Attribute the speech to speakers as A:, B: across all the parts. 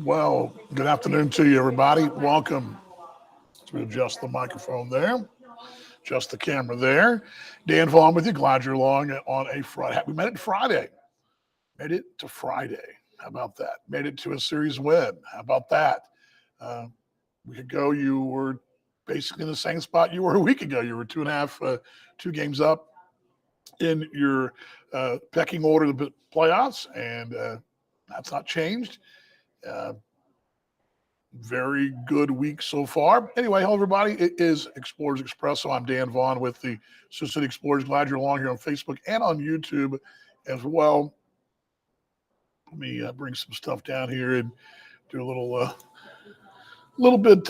A: Well, good afternoon to you, everybody. Welcome to adjust the microphone there, adjust the camera there. Dan Vaughn with you. Glad you're along on a Friday. We made it Friday. Made it to Friday. How about that? Made it to a series win. How about that? Uh, a week ago, you were basically in the same spot you were a week ago. You were two and a half, 2 games up in your pecking order of the playoffs, and that's not changed. Uh, Very good week so far. Anyway, hello everybody. It is Explorers Expresso. I'm Dan Vaughn with the Sioux City Explorers. Glad you're along here on Facebook and on YouTube as well. Let me bring some stuff down here and do a little bit.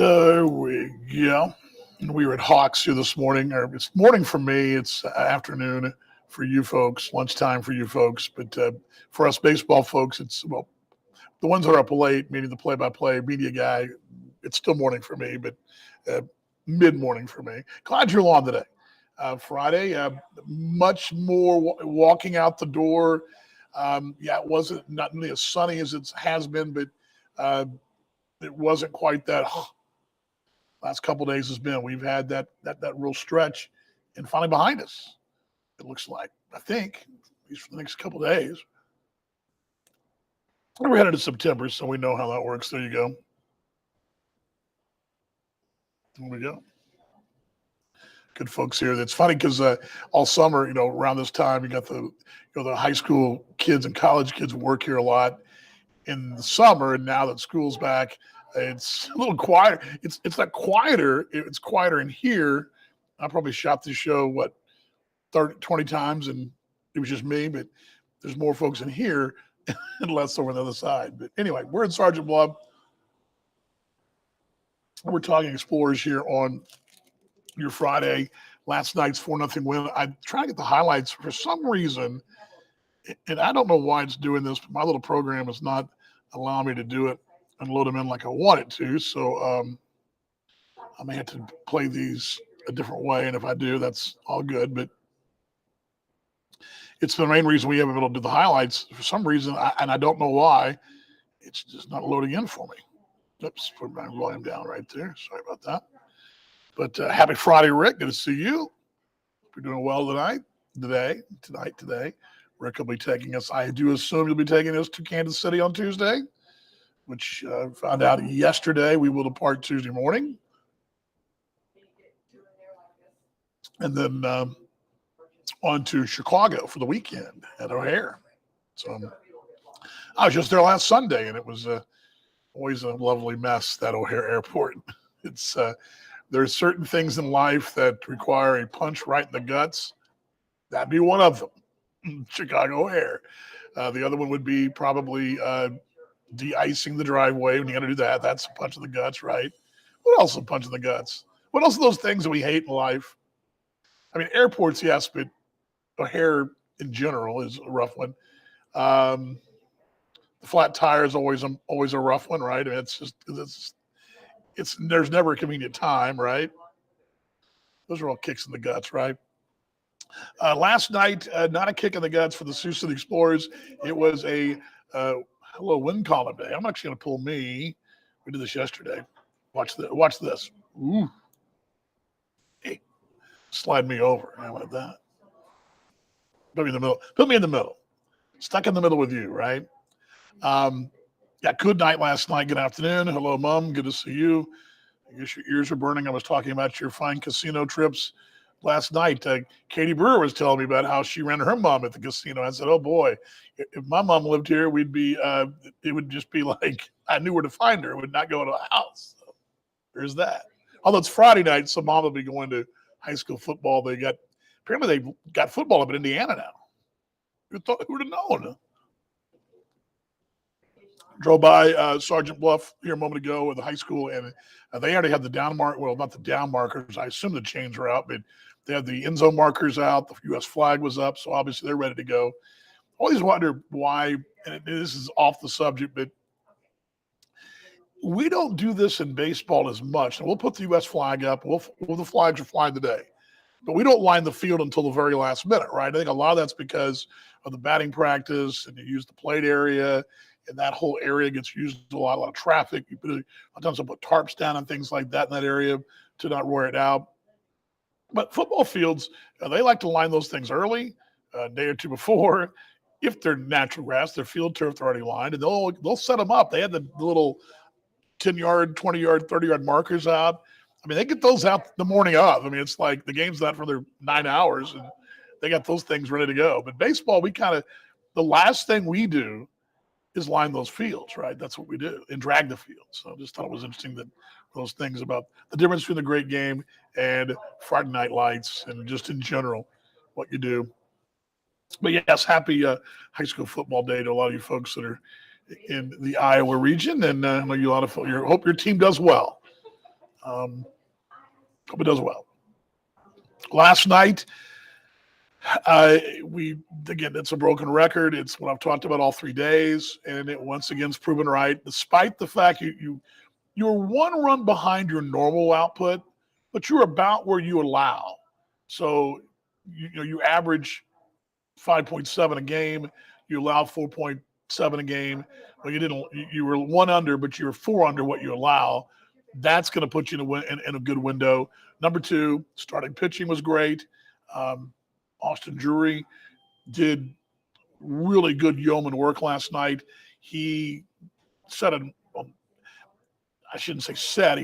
A: We were at Hawks here this morning, or it's morning for me. It's afternoon for you folks, lunchtime for you folks. But for us baseball folks, it's the ones that are up late, meaning the play-by-play media guy, it's still morning for me, but mid-morning for me. Glad you're along today. Friday, much more walking out the door. It wasn't not nearly as sunny as it has been, but it wasn't quite that. Last couple of days has been. We've had that real stretch, and finally behind us. It looks like. I think at least for the next couple of days. We're headed to September, so we know how that works. There you go. There we go. Good folks here. That's funny because all summer, around this time, you got the high school kids and college kids work here a lot in the summer, and now that school's back, it's a little quieter. It's not quieter. It's quieter in here. I probably shot this show 20 times, and it was just me. But there's more folks in here and less over on the other side. But anyway, we're in Sergeant Bluff. We're talking Explorers here on your Friday. Last night's 4-0 win. I try to get the highlights for some reason, and I don't know why it's doing this, but my little program is not allowing me to do it and load them in like I want it to. So I may have to play these a different way, and if I do, that's all good. But it's the main reason we haven't been able to do the highlights. For some reason, and I don't know why, it's just not loading in for me. Oops, put my volume down right there. Sorry about that. But happy Friday, Rick. Good to see you. Hope you're doing well today. Rick will be taking us. I do assume you'll be taking us to Kansas City on Tuesday, which I found out yesterday. We will depart Tuesday morning. And then on to Chicago for the weekend at O'Hare. So I was just there last Sunday, and it was always a lovely mess, that O'Hare Airport. It's there's certain things in life that require a punch right in the guts. That'd be one of them, Chicago O'Hare. The other one would be probably de-icing the driveway. When you got to do that, that's a punch in the guts, right? What else is a punch in the guts? What else are those things that we hate in life? I mean, airports, yes, but O'Hare in general is a rough one. The flat tire is always a rough one, right? I mean, there's never a convenient time, right? Those are all kicks in the guts, right? Last night, not a kick in the guts for the Sioux City Explorers. It was a hello wind column day. I'm actually going to pull me. We did this yesterday. Watch this. Ooh. Hey, slide me over. I wanted that. Put me in the middle. Stuck in the middle with you, right? Good night last night. Good afternoon. Hello, Mom. Good to see you. I guess your ears are burning. I was talking about your fine casino trips last night. Katie Brewer was telling me about how she ran her mom at the casino. I said, oh, boy, if my mom lived here, it would just be like I knew where to find her. It would not go to a house. So there's that. Although it's Friday night, so Mom will be going to high school football. Apparently they got football up in Indiana now. Who would have known? Drove by Sergeant Bluff here a moment ago with the high school, and they already had the down mark. Well, not the down markers. I assume the chains are out, but they had the end zone markers out. The U.S. flag was up, so obviously they're ready to go. I always wonder why, and this is off the subject, but we don't do this in baseball as much. And we'll put the U.S. flag up. The flags are flying today. But we don't line the field until the very last minute, right? I think a lot of that's because of the batting practice, and you use the plate area, and that whole area gets used a lot of traffic. A lot of times they'll put tarps down and things like that in that area to not wear it out. But football fields, they like to line those things early, a day or two before. If they're natural grass, they're field turf, they're already lined, and they'll set them up. They had the little 10-yard, 20-yard, 30-yard markers out. I mean, they get those out the morning of. I mean, it's like the game's not for their 9 hours, and they got those things ready to go. But baseball, the last thing we do is line those fields, right? That's what we do, and drag the field. So I just thought it was interesting that those things about the difference between the great game and Friday night lights and just in general what you do. But yes, happy high school football day to a lot of you folks that are in the Iowa region, and I know you hope your team does well. Hope it does well. Last night, it's a broken record. It's what I've talked about all 3 days, and it once again is proven right, despite the fact you're 1 run behind your normal output, but you're about where you allow. So you average 5.7 a game, you allow 4.7 a game. Well, you were 1 under, but you were 4 under what you allow. That's going to put you in a good window. Number 2, starting pitching was great. Austin Drury did really good yeoman work last night. He he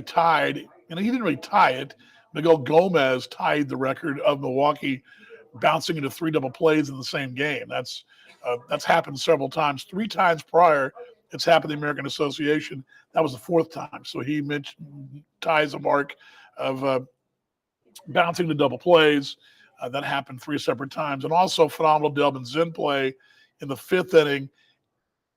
A: tied, and he didn't really tie it. Miguel Gomez tied the record of Milwaukee bouncing into 3 double plays in the same game. That's happened several times. 3 times prior, it's happened in the American Association. That was the 4th time. So he ties a mark of bouncing to double plays. That happened 3 separate times. And also phenomenal Delvin Zinn play in the 5th inning.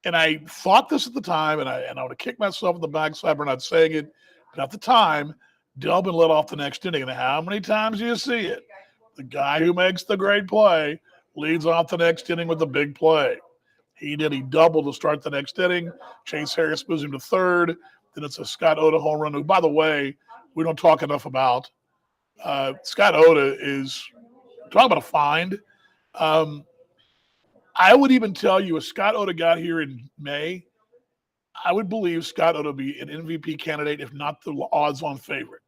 A: And I thought this at the time, and I would have kicked myself in the backside for not saying it. But at the time, Delvin led off the next inning. And how many times do you see it? The guy who makes the great play leads off the next inning with a big play. He doubled to start the next inning. Chase Harris moves him to 3rd. Then it's a Scott Oda home run, who, by the way, we don't talk enough about. Scott Oda is – talk about a find. I would even tell you, if Scott Oda got here in May, I would believe Scott Oda would be an MVP candidate, if not the odds-on favorite,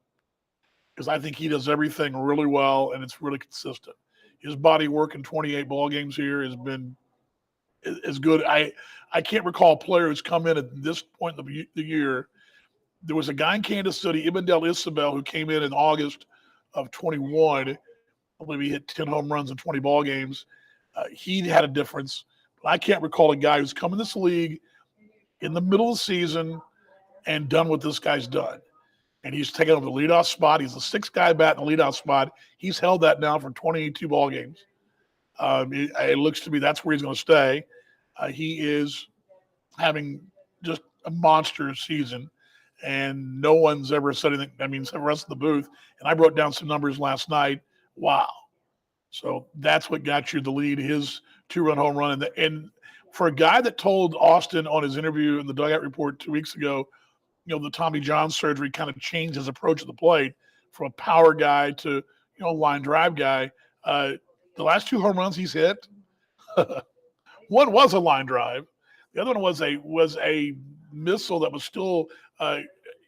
A: because I think he does everything really well, and it's really consistent. His body work in 28 ball games here has been as good. I can't recall a player who's come in at this point in the year. There was a guy in Kansas City, Ibndel Isabel, who came in August of 21. I believe he hit 10 home runs in 20 ball games. He had a difference. But I can't recall a guy who's come in this league in the middle of the season and done what this guy's done. And he's taken over the leadoff spot. He's the 6th guy bat in the leadoff spot. He's held that now for 22 ball games. It looks to me that's where he's going to stay. He is having just a monster season, and no one's ever said anything. I mean, the rest of the booth. And I wrote down some numbers last night. Wow. So that's what got you the lead, his 2-run home run. And for a guy that told Austin on his interview in the Dugout Report 2 weeks ago, the Tommy John surgery kind of changed his approach to the plate from a power guy to, line drive guy. The last 2 home runs he's hit, one was a line drive. The other one was a missile that was still,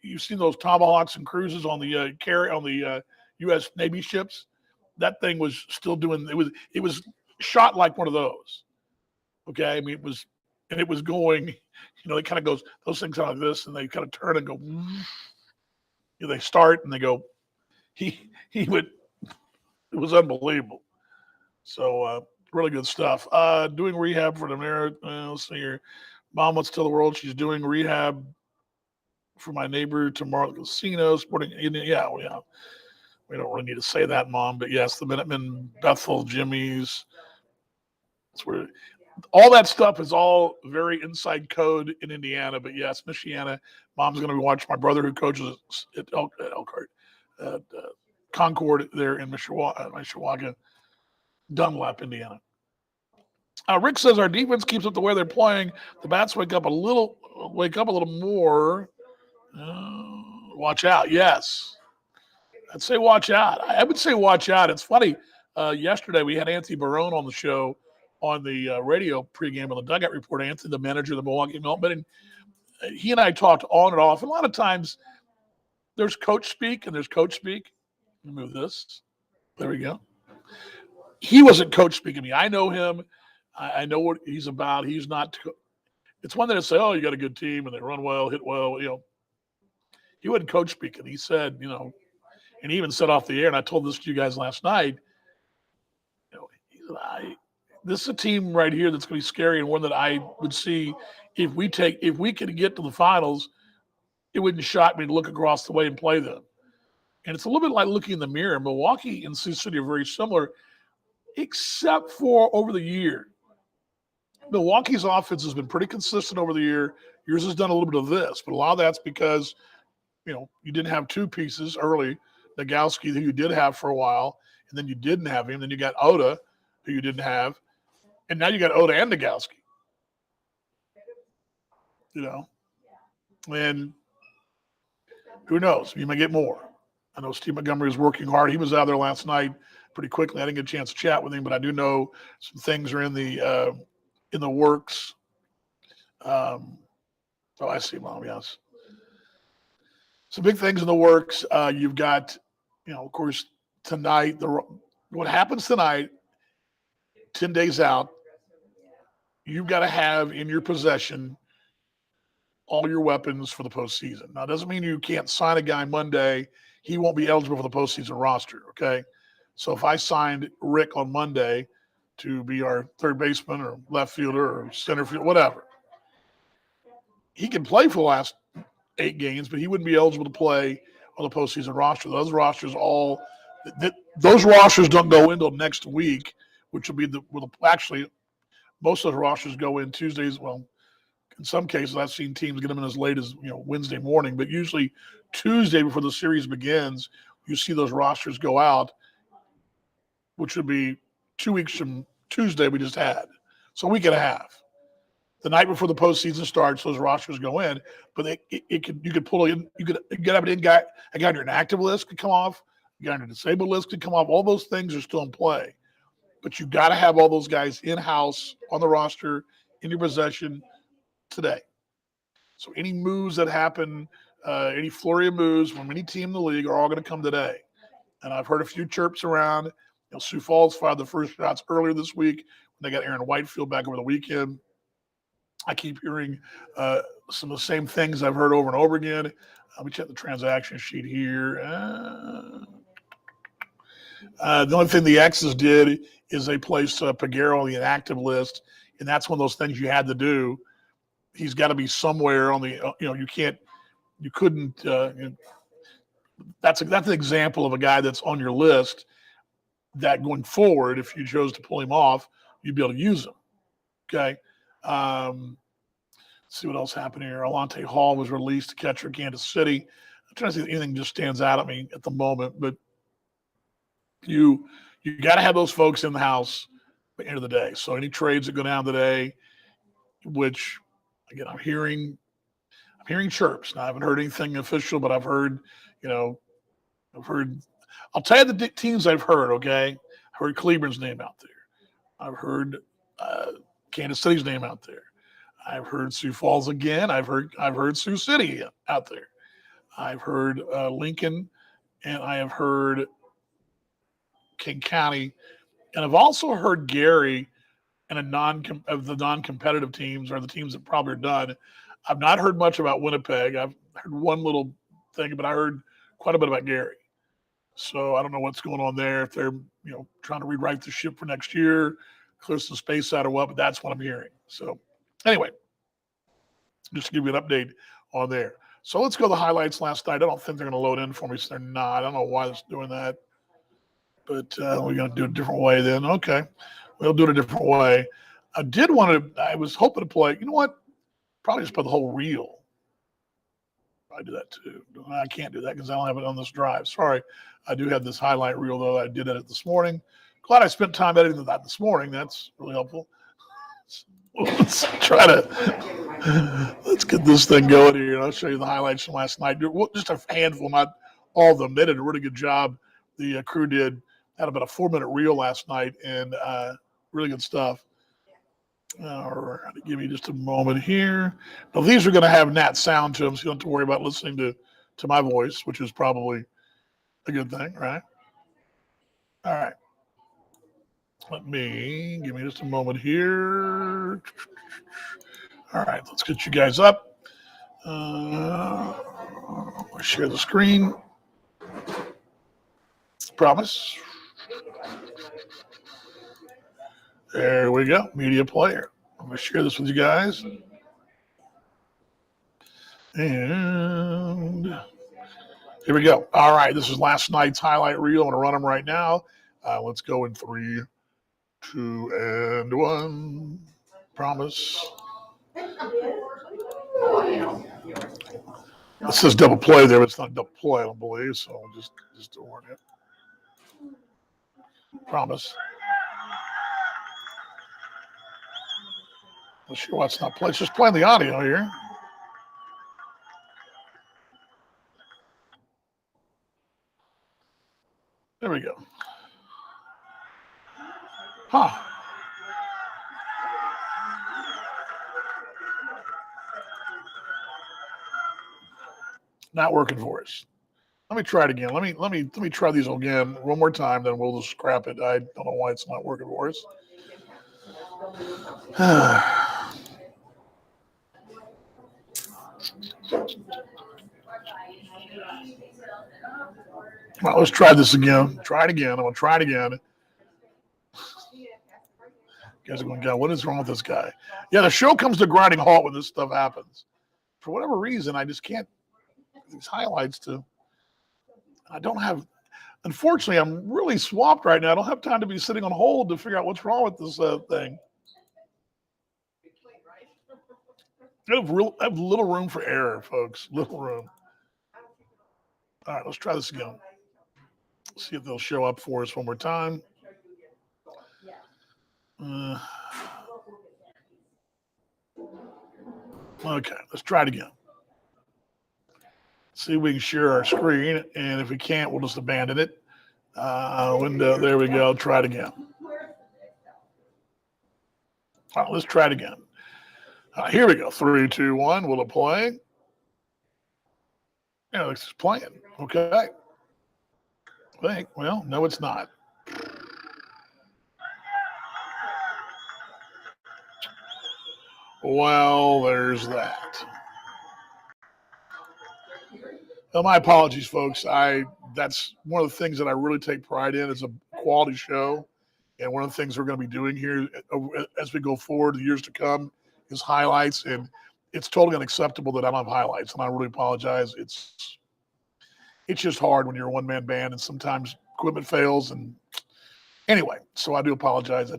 A: you've seen those Tomahawks and Cruises on the U.S. Navy ships. That thing was still doing. It was shot like one of those. Okay, I mean it was going. It kind of goes. Those things are like this, and they kind of turn and go. They start and they go. He would. It was unbelievable. So really good stuff. Doing rehab for the marriage. Let's see here. Mom wants to tell the world she's doing rehab for my neighbor tomorrow at the casino. Sporting. Yeah. We don't really need to say that, Mom, but yes, the Minutemen, Bethel, Jimmy's. That's where all that stuff is all very inside code in Indiana. But yes, Michiana. Mom's going to be watching my brother who coaches at Concord there in Mishawaka, Dunlap, Indiana. Rick says our defense keeps up the way they're playing. The bats wake up a little more. Watch out. Yes. I'd say watch out. I would say watch out. It's funny. Yesterday we had Anthony Barone on the show, on the radio pregame on the Dugout Report, Anthony, the manager of the Milwaukee Milkmen, and he and I talked on and off. And a lot of times there's coach speak and there's coach speak. Let me move this. There we go. He wasn't coach speaking to me. I know him. I know what he's about. He's not – it's one thing to say, oh, you got a good team and they run well, hit well. He wasn't coach speaking. He said, and he even said off the air, and I told this to you guys last night, this is a team right here that's going to be scary and one that I would see if we could get to the finals, it wouldn't shock me to look across the way and play them. And it's a little bit like looking in the mirror. Milwaukee and Sioux City are very similar, except for over the year. Milwaukee's offense has been pretty consistent over the year. Yours has done a little bit of this, but a lot of that's because, you didn't have two pieces early. Nagowski, who you did have for a while, and then you didn't have him. Then you got Oda, who you didn't have. And now you got Oda and Nagowski. And who knows? You may get more. I know Steve Montgomery is working hard. He was out there last night pretty quickly. I didn't get a chance to chat with him, but I do know some things are in the works. I see, Mom, yes. Some big things in the works. You've got, of course, tonight, what happens tonight, 10 days out, you've got to have in your possession all your weapons for the postseason. Now, it doesn't mean you can't sign a guy Monday. He won't be eligible for the postseason roster, okay? So if I signed Rick on Monday to be our third baseman or left fielder or center field, whatever, he can play for the last 8 games, but he wouldn't be eligible to play on the postseason roster. Those rosters don't go in until next week, which will be actually most of those rosters go in Tuesdays. Well, in some cases, I've seen teams get them in as late as Wednesday morning, but usually Tuesday before the series begins, you see those rosters go out, which would be 2 weeks from Tuesday we just had. So a week and a half. The night before the postseason starts, those rosters go in, but you could pull in, you could have a guy on your inactive list could come off, a guy on your disabled list could come off. All those things are still in play, but you got to have all those guys in-house on the roster in your possession today. So any moves that happen, any flurry of moves from any team in the league are all going to come today. And I've heard a few chirps around. Sioux Falls fired the first shots earlier this week when they got Aaron Whitefield back over the weekend. I keep hearing some of the same things I've heard over and over again. Let me check the transaction sheet here. The only thing the X's did is they placed Peguero on the inactive list, and that's one of those things you had to do. He's got to be somewhere on the, that's an example of a guy that's on your list that going forward, if you chose to pull him off, you'd be able to use him. Okay. Let's see what else happened here. Alante Hall was released to catcher Kansas City. I'm trying to see if anything just stands out at me at the moment, but you got to have those folks in the house by the end of the day. So any trades that go down today, which again, I'm hearing chirps. Now, I haven't heard anything official, but I've heard, I'll tell you the teams I've heard, okay? I heard Cleveland's name out there. I've heard Kansas City's name out there. I've heard Sioux Falls again. I've heard Sioux City out there. I've heard Lincoln, and I have heard King County, and I've also heard Gary and of the non-competitive teams or the teams that probably are done. I've not heard much about Winnipeg. I've heard one little thing, but I heard quite a bit about Gary. So I don't know what's going on there. If they're trying to rewrite the ship for next year, clear some space out or what, but that's what I'm hearing. So anyway, just to give you an update on there. So let's go to the highlights last night. I don't think they're going to load in for me, so they're not. I don't know why it's doing that, but we're going to do it a different way then. Okay, we'll do it a different way. I was hoping to play, you know what? Probably just play the whole reel. I do that too. I can't do that because I don't have it on this drive. Sorry. I do have this highlight reel, though. I did edit this morning. Glad I spent time editing that this morning. That's really helpful. Let's get this thing going here. And I'll show you the highlights from last night. Just a handful, not all of them. They did a really good job. The crew had about a 4-minute reel last night, and really good stuff. All right, give me just a moment here. Now these are going to have nat sound to them, so you don't have to worry about listening to my voice, which is probably a good thing, right? All right. Give me just a moment here. All right, let's get you guys up. Share the screen. Promise. There we go. Media player. I'm going to share this with you guys. And here we go. All right, this is last night's highlight reel. I'm going to run them right now. Let's go in 3, 2, and 1. Promise. It says double play there, but it's not double play, I don't believe. So just to warn you. Promise. Not sure why it's not playing. It's just playing the audio here. There we go. Huh. Not working for us. Let me try it again. Let me try these again one more time, then we'll just scrap it. I don't know why it's not working for us. Well, let's try this again. Try it again. I'm gonna try it again. You guys are going, God, what is wrong with this guy? Yeah, the show comes to grinding halt when this stuff happens. For whatever reason, I just can't these highlights to. I don't have. Unfortunately, I'm really swamped right now. I don't have time to be sitting on hold to figure out what's wrong with this thing. I have little room for error, folks. Little room. All right, let's try this again. See if they'll show up for us one more time. Okay, let's try it again. See if we can share our screen, and if we can't, we'll just abandon it. Window, there we go. Try it again. All right, let's try it again. Here we go. 3, 2, 1. Will it play? Yeah, it's playing. Okay. Well, no, it's not. Well, there's that. Well, my apologies, folks. That's one of the things that I really take pride in is a quality show. And one of the things we're going to be doing here as we go forward, the years to come, is highlights. And it's totally unacceptable that I don't have highlights. And I really apologize. It's just hard when you're a one-man band and sometimes equipment fails. And anyway, so I do apologize.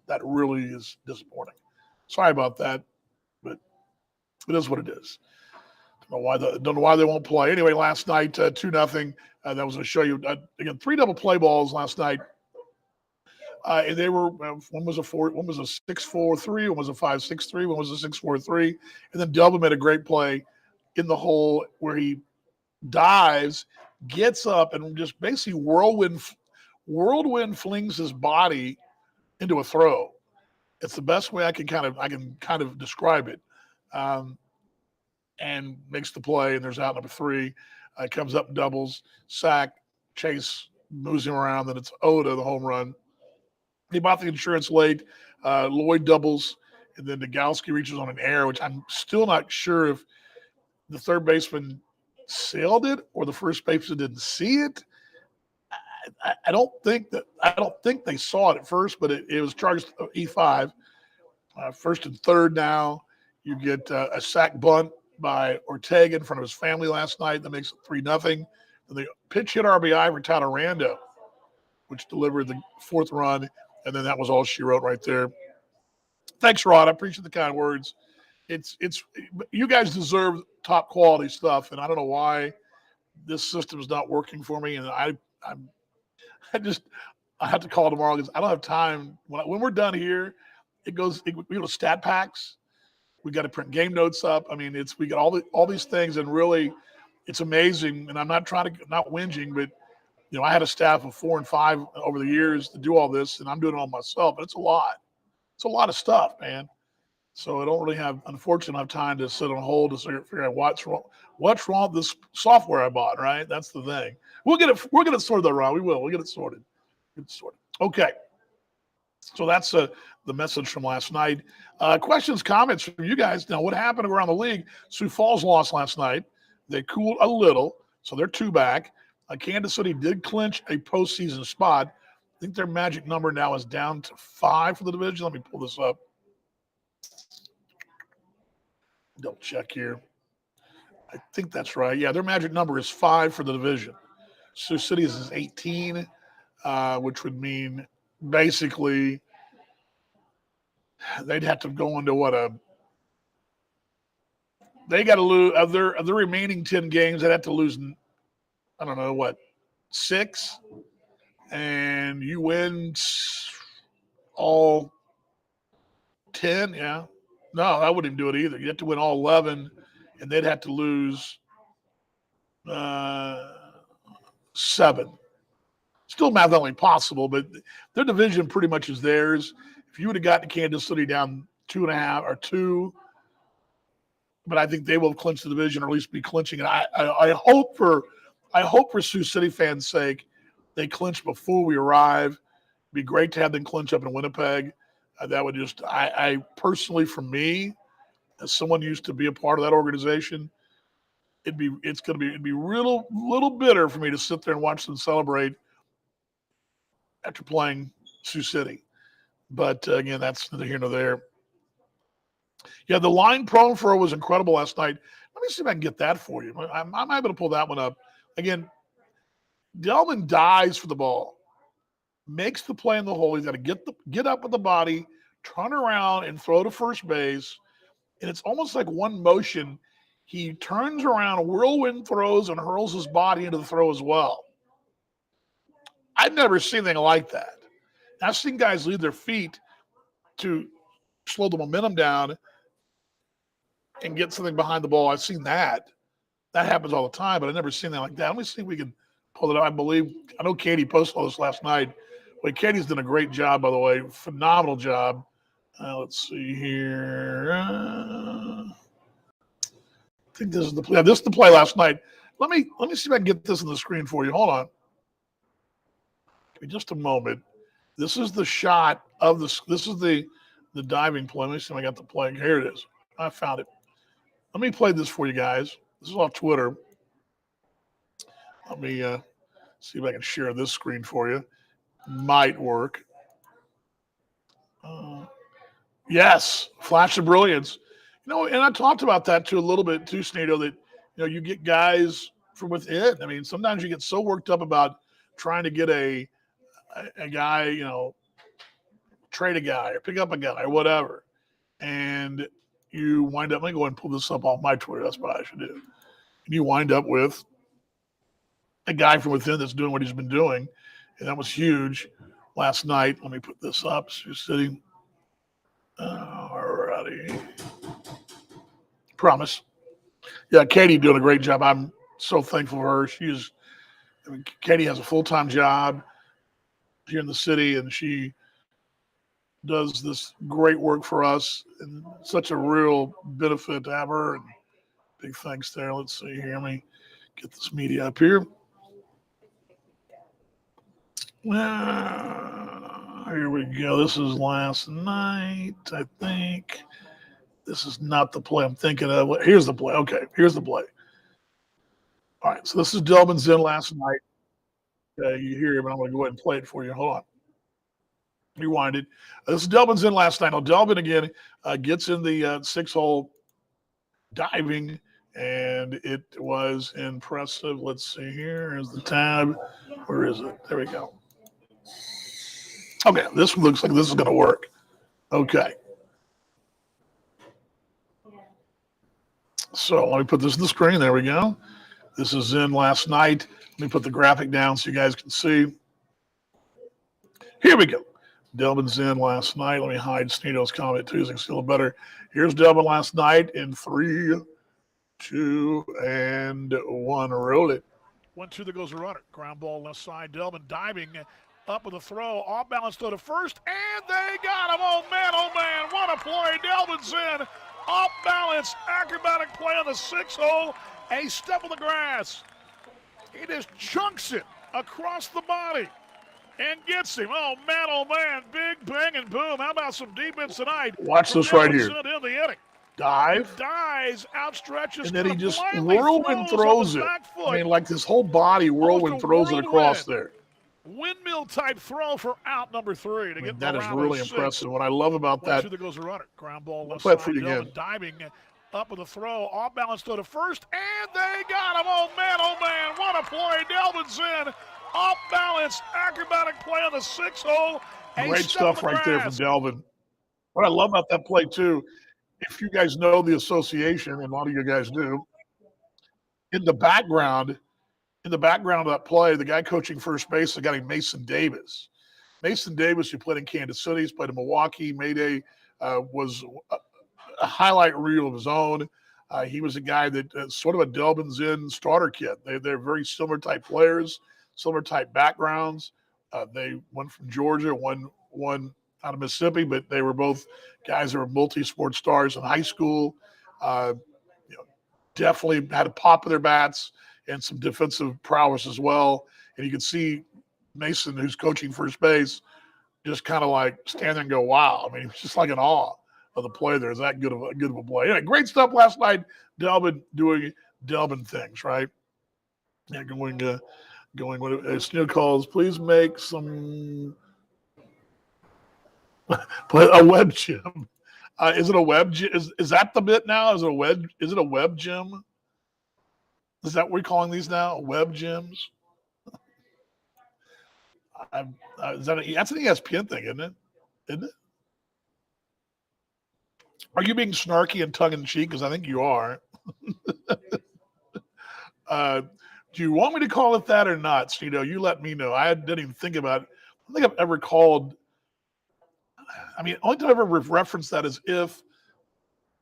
A: That really is disappointing. Sorry about that, but it is what it is. Don't know why they won't play. Anyway, last night, 2-0. That was going to show you, again, 3 double play balls last night. And they were, one was a 6-4-3, one was a 5-6-3, one was a 6-4-3. And then Delvin made a great play in the hole where he dives, gets up, and just basically whirlwind flings his body into a throw. It's the best way I can kind of describe it. And makes the play, and there's out number 3. Comes up and doubles, sack, Chase moves him around, then it's Oda, the home run. He bought the insurance late. Lloyd doubles, and then Nogowski reaches on an error, which I'm still not sure if the third baseman sailed it or the first baseman didn't see it. I don't think they saw it at first, but it was charged E5. First and third now. You get a sack bunt by Ortega in front of his family last night. That makes it 3-0. And the pitch hit RBI for Tyler Rando, which delivered the 4th run. And then that was all she wrote right there. Thanks, Rod. I appreciate the kind words. It's you guys deserve top quality stuff, and I don't know why this system is not working for me. And I have to call tomorrow because I don't have time. When we're done here, we go to stat packs. We got to print game notes up. I mean, we got all these things, and really, it's amazing. And I'm not not whinging, but I had a staff of 4 and 5 over the years to do all this, and I'm doing it all myself. But it's a lot. It's a lot of stuff, man. So I don't really have, unfortunately, have time to sit on hold to figure out what's wrong. What's wrong with this software I bought? Right, that's the thing. We'll get it. We'll get it sorted, though, Ron. We will. We'll get it sorted. Get it sorted. Okay. So that's the message from last night. Questions, comments from you guys. Now, what happened around the league? Sioux Falls lost last night. They cooled a little, so they're 2 back. Kansas City did clinch a postseason spot. I think their magic number now is down to 5 for the division. Let me pull this up. Double check here. I think that's right. Yeah, their magic number is 5 for the division. Sioux City's is 18, which would mean basically they'd have to go into they got to lose of their remaining 10 games. They'd have to lose, I don't know 6, and you win all 10. Yeah, no, I wouldn't even do it either. You have to win all 11, and they'd have to lose 7. Still mathematically possible, but their division pretty much is theirs. If you would have gotten Kansas City down 2.5 or 2, but I think they will clinch the division, or at least be clinching it. I hope for Sioux City fans' sake, they clinch before we arrive. It'd be great to have them clinch up in Winnipeg. That would just, I personally, for me, as someone used to be a part of that organization, it'd be little bitter for me to sit there and watch them celebrate after playing Sioux City. But again, that's neither here nor there. Yeah, the line prone throw was incredible last night. Let me see if I can get that for you. I'm able to pull that one up. Again, Delman dives for the ball, makes the play in the hole. He's got to get up with the body, turn around, and throw to first base. And it's almost like one motion. He turns around, whirlwind throws, and hurls his body into the throw as well. I've never seen anything like that. I've seen guys leave their feet to slow the momentum down and get something behind the ball. I've seen that. That happens all the time, but I've never seen that like that. Let me see if we can pull it up. I know Katie posted all this last night. Wait, Katie's done a great job, by the way. Phenomenal job. Let's see here. I think this is the play. Yeah, this is the play last night. Let me see if I can get this on the screen for you. Hold on. Give me just a moment. This is the shot of this. This is the diving play. Let me see if I got the play. Here it is. I found it. Let me play this for you guys. This is off Twitter. Let me see if I can share this screen for you. Might work. Yes, flash of brilliance. And I talked about that too a little bit too, Snedo, that you get guys from within. I mean, sometimes you get so worked up about trying to get a guy, trade a guy or pick up a guy or whatever, and you wind up. Let me go and pull this up off my Twitter. That's what I should do. And you wind up with a guy from within that's doing what he's been doing, and that was huge last night. Let me put this up. Sioux City. Alrighty. Promise. Yeah, Katie doing a great job. I'm so thankful for her. Katie has a full-time job here in the city, and she does this great work for us, and such a real benefit to have her. And big thanks there. Let's see here. Let me get this media up here. Here we go. This is last night, I think. This is not the play I'm thinking of. Here's the play. Okay, here's the play. All right, so this is Delvin's in last night. You hear him, but I'm going to go ahead and play it for you. Hold on. Rewind it. This is Delvin's in last night. Now, Delvin, again, gets in the 6-hole diving, and it was impressive. Let's see here. Here's the tab. Where is it? There we go. Okay, this looks like this is going to work. Okay. So let me put this on the screen. There we go. This is in last night. Let me put the graphic down so you guys can see. Here we go. Delvin's in last night. Let me hide Snedo's comment too so I can see a little better. Here's Delvin last night in 3, 2, and 1. Roll it. 1-2, there goes a runner. Ground ball left side. Delvin diving. Up with a throw, off balance throw to first, and they got him. Oh man, what a play. Delvin's in, off balance, acrobatic play on the 6-hole, a step on the grass. He just chunks it across the body and gets him. Oh man, big bang and boom. How about some defense tonight?
B: Watch this right here.
A: In the inning.
B: Dive.
A: Dives, outstretches,
B: and then he just
A: whirlwind
B: throws it. I mean, like this whole body whirlwind throws it across there.
A: Windmill type throw for out number 3 to get
B: that is really impressive. What I love about that.
A: There goes a runner. Ground ball left
B: side.
A: Again. Diving up with a throw, off balance throw to first, and they got him. Oh man, what a play. Delvin's in, off balance, acrobatic play on the 6-hole.
B: Great stuff right there from Delvin. What I love about that play too, if you guys know the association, and a lot of you guys do, in the background of that play, the guy coaching first base, the guy named Mason Davis. Mason Davis, who played in Kansas City, he's played in Milwaukee. Mayday was a highlight reel of his own. He was a guy that sort of a Delvin's in starter kit. They're very similar type players, similar type backgrounds. They went from Georgia, one out of Mississippi, but they were both guys that were multi-sport stars in high school. Definitely had a pop of their bats and some defensive prowess as well. And you can see Mason, who's coaching first base, just kind of like stand there and go, wow. I mean, he was just like in awe of the play there. Is that good of a play? Anyway, great stuff last night. Delvin doing Delvin things, right? Yeah, going when Sneal calls, please make some a web gym. Is it a web gym? Is that the bit now? Is it a web gym? Is that what we're calling these now? Web gyms? That's an ESPN thing, isn't it? Isn't it? Are you being snarky and tongue-in-cheek? Because I think you are. Do you want me to call it that or not, Stino? You let me know. I didn't even think about it. I don't think I've ever called – I mean, only time I've ever referenced that is if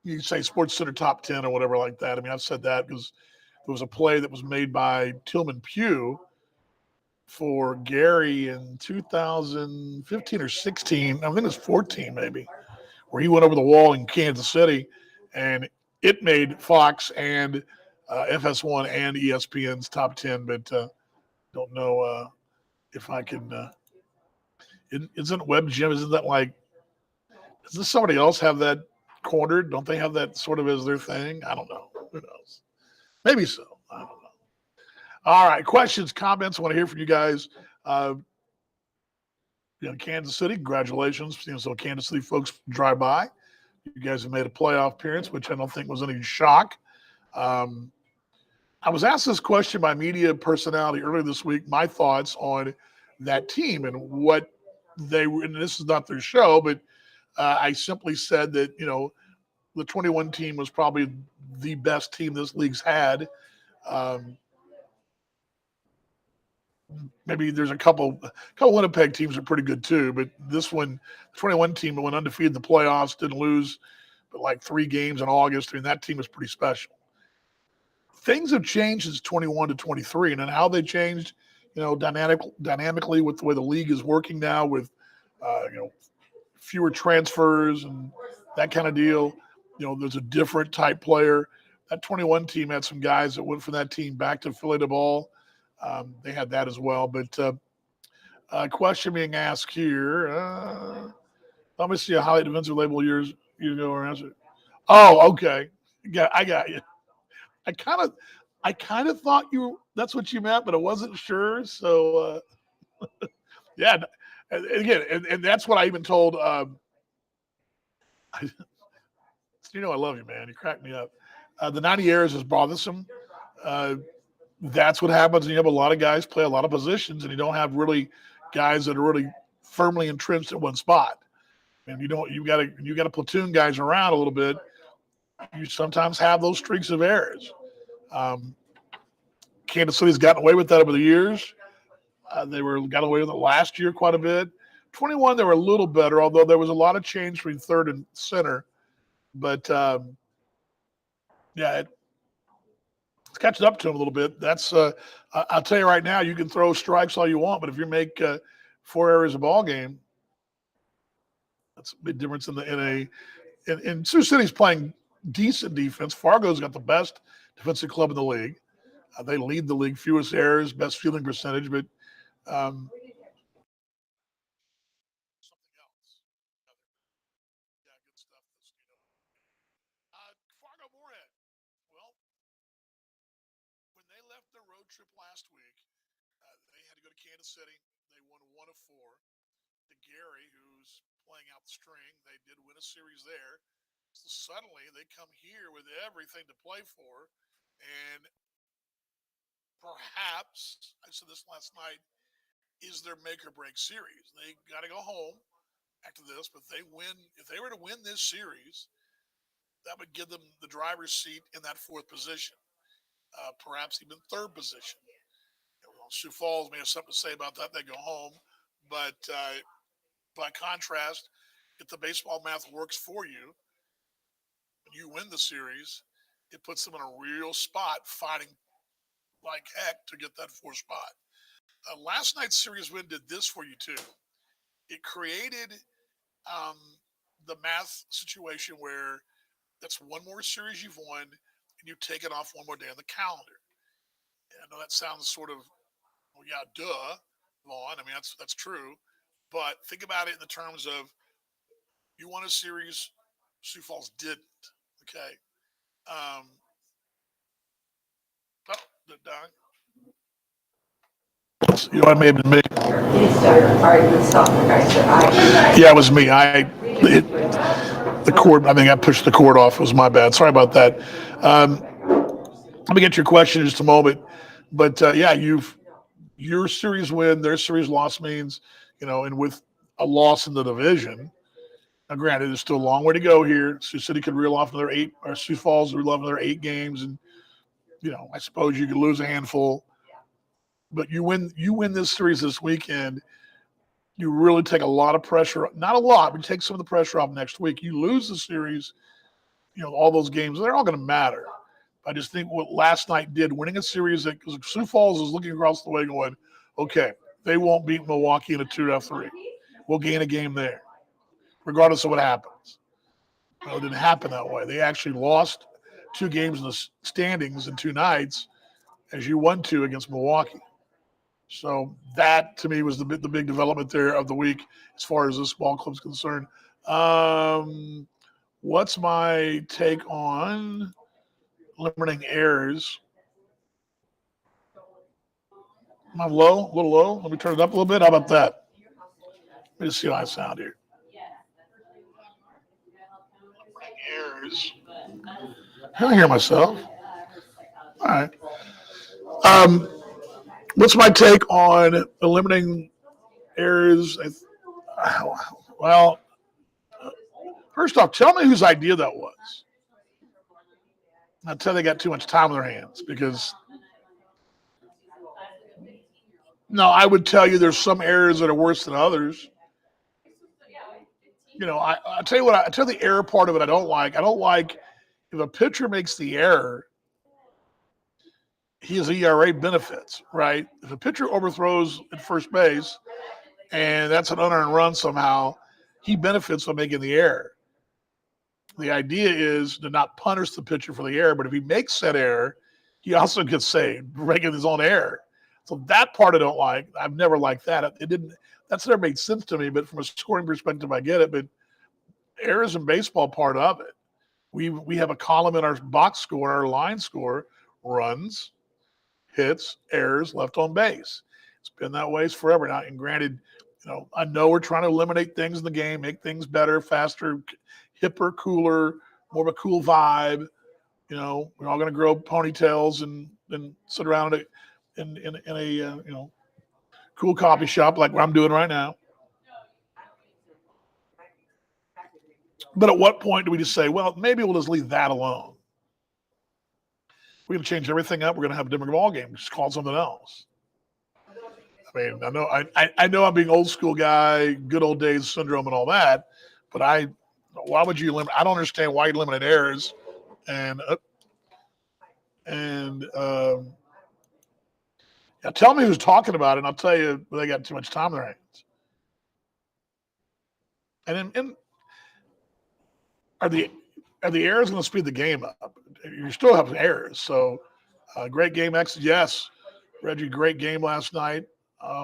B: you say Sports Center Top 10 or whatever like that. I mean, I've said that because there was a play that was made by Tillman Pugh for Gary in 2015 or 16. I think it was 14 maybe, where he went over the wall in Kansas City, and it made Fox and FS1 and ESPN's top 10, but don't know if I can. Isn't Web Gym? Isn't that like? Does somebody else have that cornered? Don't they have that sort of as their thing? I don't know. Who knows? Maybe so. I don't know. All right, questions, comments. I want to hear from you guys. Kansas City, congratulations. So Kansas City folks drive by. You guys have made a playoff appearance, which I don't think was any shock. I was asked this question by media personality earlier this week, my thoughts on that team and what they were, and this is not their show, but I simply said that, the 21 team was probably the best team this league's had. Maybe there's a couple Winnipeg teams are pretty good too, but this one, the 21 team that went undefeated in the playoffs, didn't lose but like 3 games in August. I mean, that team is pretty special. Things have changed since 21 to 23, and then how they changed, dynamically with the way the league is working now with, fewer transfers and that kind of deal. There's a different type player. That 21 team had some guys that went from that team back to Philly to ball. They had that as well. But question being asked here. Let me see a highlight defensive label years ago or answer. Oh, okay. I got you. I kind of thought that's what you meant, but I wasn't sure. So yeah. And again, and that's what I even told. I love you, man. You crack me up. The 90 errors is bothersome. That's what happens when you have a lot of guys play a lot of positions, and you don't have really guys that are really firmly entrenched at one spot. And you got to platoon guys around a little bit. You sometimes have those streaks of errors. Kansas City's gotten away with that over the years. They got away with it last year quite a bit. 21, they were a little better, although there was a lot of change between third and center. But it's catching up to them a little bit. That's I'll tell you right now, you can throw strikes all you want, but if you make 4 errors a ball game. That's a big difference in Sioux City's playing decent defense. Fargo's got the best defensive club in the league. They lead the league, fewest errors, best fielding percentage, but um, something else. Yeah, good stuff. Fargo Moorhead. Well, when they left their road trip last week, they had to go to Kansas City. They won 1 of 4. To Gary, who's playing out the string, they did win a series there. So suddenly they come here with everything to play for, and perhaps I said this last night is their make or break series. They got to go home after this, but they win. If they were to win this series, that would give them the driver's seat in that 4th position, perhaps even 3rd position. Sioux Falls may have something to say about that. They go home, but by contrast, if the baseball math works for you, when you win the series, it puts them in a real spot, fighting like heck to get that 4th spot. Last night's series win did this for you too. It created um, the math situation where that's one more series you've won, and you take it off one more day on the calendar. And I know that sounds sort of, well, yeah, duh, Vaughn. I mean, that's true. But think about it in the terms of you won a series, Sioux Falls didn't. Okay. Um, oh, did it die? You know, it may have been me. Yeah, it was me. The cord. I think I pushed the cord off. It was my bad. Sorry about that. Let me get your question in just a moment. But yeah, your series win, their series loss means, and with a loss in the division. Now, granted, there's still a long way to go here. Sioux City could reel off another 8, or Sioux Falls reel off another 8 games, and I suppose you could lose a handful. But you win this series this weekend. You really take a lot of pressure, not a lot, but you take some of the pressure off next week. You lose the series, all those games, they're all going to matter. I just think what last night did, winning a series, because Sioux Falls is looking across the way going, okay, they won't beat Milwaukee in a 2-3. We'll gain a game there, regardless of what happens. It didn't happen that way. They actually lost 2 games in the standings in 2 nights, as you won 2 against Milwaukee. So that, to me, was the big development there of the week as far as this ball club's concerned. What's my take on limiting errors? Am I low? A little low? Let me turn it up a little bit. How about that? Let me just see how I sound here. Errors. I don't hear myself. All right. Um, what's my take on eliminating errors? Well, first off, tell me whose idea that was. I'll tell you they got too much time on their hands because no, I would tell you there's some errors that are worse than others. I tell you what, I tell you the error part of it I don't like. I don't like if a pitcher makes the error, his ERA benefits, right? If a pitcher overthrows at first base and that's an unearned run somehow, he benefits by making the error. The idea is to not punish the pitcher for the error, but if he makes that error, he also gets saved for making his own error. So that part I don't like. I've never liked that. It didn't. That's never made sense to me. But from a scoring perspective, I get it. But errors in baseball part of it. We have a column in our box score, our line score, runs, hits, errors, left on base. It's been that way forever now. And granted, I know we're trying to eliminate things in the game, make things better, faster, hipper, cooler, more of a cool vibe. We're all going to grow ponytails and sit around it in a cool coffee shop like what I'm doing right now. But at what point do we just say, well, maybe we'll just leave that alone? We're going to change everything up. We're going to have a different ball game. Just call it something else. I mean, I know I'm being old school guy, good old days syndrome and all that, but why would you limit? I don't understand why you limit errors, and yeah, tell me who's talking about it, and I'll tell you they got too much time in their hands. And are the errors going to speed the game up? You still have errors. So great game exit. Yes, Reggie, great game last night.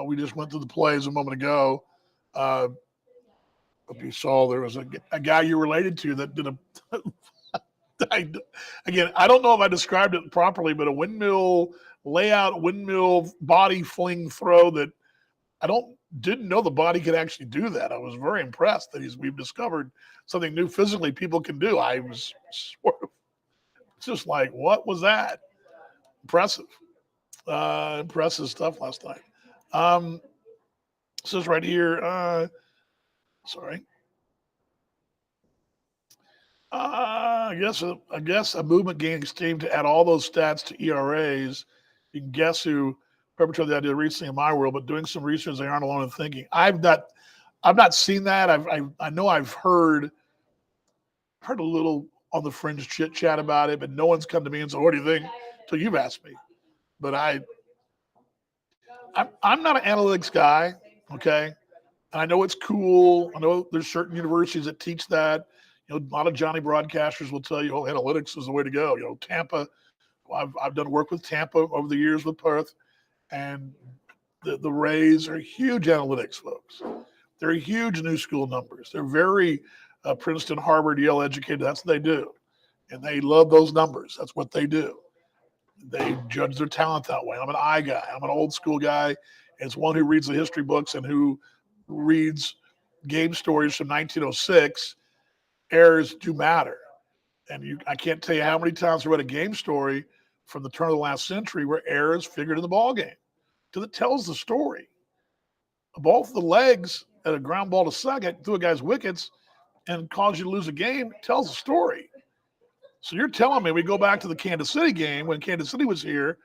B: We just went through the plays a moment ago. If you saw, there was a guy you related to that did a again, I don't know if I described it properly, but a windmill layout, windmill body fling throw that didn't know the body could actually do that. I was very impressed that we've discovered something new physically people can do. I was sort of just like, what was that? Impressive. Impressive stuff last night. It says right here, sorry. I guess a movement gaining steam to add all those stats to ERAs. You can guess who perpetrated the idea recently in my world, but doing some research, they aren't alone in thinking. I've not seen that. I know I've heard a little on the fringe chit chat about it, but no one's come to me and said, "What do you think?" Until you've asked me. But I'm not an analytics guy, okay? And I know it's cool. I know there's certain universities that teach that. A lot of Johnny broadcasters will tell you, "Oh, analytics is the way to go." Tampa. I've done work with Tampa over the years with Perth, and the Rays are huge analytics folks. They're huge new school numbers. They're very Princeton, Harvard, Yale educated. That's what they do, and they love those numbers. That's what they do. They judge their talent that way. I'm an eye guy. I'm an old school guy. And it's one who reads the history books and who reads game stories from 1906. Errors do matter. And I can't tell you how many times I read a game story from the turn of the last century where errors figured in the ball game because it tells the story. A ball for the legs at a ground ball to second through a guy's wickets and cause you to lose a game tells a story. So you're telling me we go back to the Kansas City game when Kansas City was here